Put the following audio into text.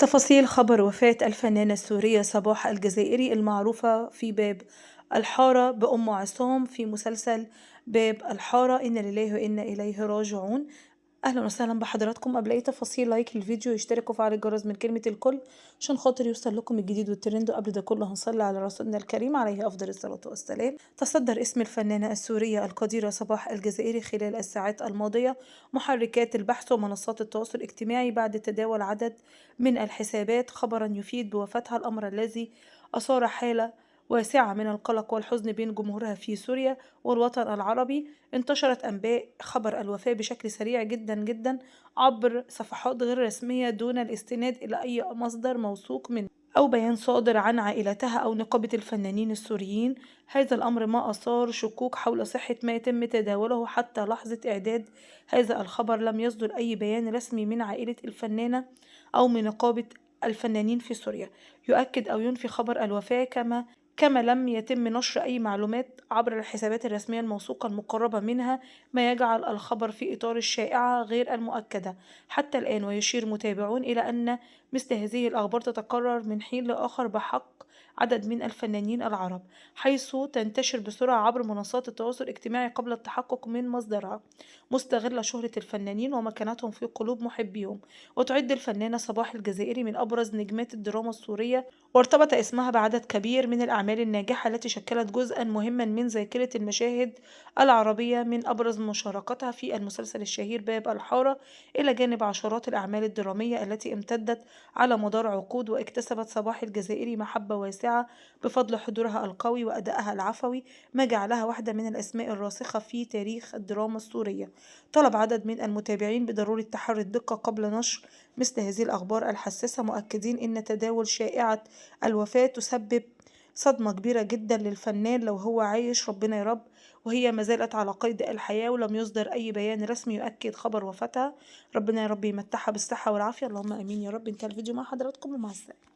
تفاصيل خبر وفاة الفنانة السورية صباح الجزائري المعروفة في باب الحارة بأم عصام في مسلسل باب الحارة. إنا لله وإنا إليه راجعون. أهلا وسهلا بحضراتكم. قبل أي تفاصيل لايك للفيديو، يشتركوا وفعل الجرس من كلمة الكل عشان خاطر يوصل لكم الجديد والترند. وقبل ده كله هنصلي على رسولنا الكريم عليه أفضل الصلاة والسلام. تصدر اسم الفنانة السورية القديرة صباح الجزائري خلال الساعات الماضية محركات البحث ومنصات التواصل الاجتماعي بعد تداول عدد من الحسابات خبرا يفيد بوفاتها، الأمر الذي أثار حالة واسعة من القلق والحزن بين جمهورها في سوريا والوطن العربي. انتشرت أنباء خبر الوفاة بشكل سريع جدا عبر صفحات غير رسمية دون الاستناد إلى أي مصدر موثوق منه أو بيان صادر عن عائلتها أو نقابة الفنانين السوريين. هذا الأمر ما أثار شكوك حول صحة ما يتم تداوله. حتى لحظة إعداد هذا الخبر لم يصدر أي بيان رسمي من عائلة الفنانة أو من نقابة الفنانين في سوريا يؤكد أو ينفي خبر الوفاة، كما لم يتم نشر أي معلومات عبر الحسابات الرسمية الموثوقة المقربة منها، ما يجعل الخبر في إطار الشائعة غير المؤكدة حتى الآن. ويشير متابعون إلى أن مثل هذه الأخبار تتكرر من حين لآخر بحق عدد من الفنانين العرب، حيث تنتشر بسرعة عبر منصات التواصل الاجتماعي قبل التحقق من مصدرها، مستغلة شهرة الفنانين ومكانتهم في قلوب محبيهم. وتعد الفنانة صباح الجزائري من أبرز نجمات الدراما السورية، وارتبط اسمها بعدد كبير من الأعمال الناجحة التي شكلت جزءا مهما من ذاكرة المشاهد العربية، من أبرز مشاركتها في المسلسل الشهير باب الحارة، إلى جانب عشرات الأعمال الدرامية التي امتدت على مدار عقود. واكتسبت صباح الجزائري محبة واسعة بفضل حضورها القوي وأدائها العفوي، ما جعلها واحدة من الأسماء الراسخة في تاريخ الدراما السورية. طلب عدد من المتابعين بضرورة تحري الدقة قبل نشر مثل هذه الأخبار الحساسة، مؤكدين أن تداول شائعة الوفاة تسبب صدمة كبيرة جدا للفنان لو هو عايش، ربنا يا رب. وهي ما زالت على قيد الحياة ولم يصدر أي بيان رسمي يؤكد خبر وفاتها. ربنا يا رب يمتعها بالصحة والعافية، اللهم آمين يا رب. انتهى الفيديو مع حضراتكم ومع السلامة.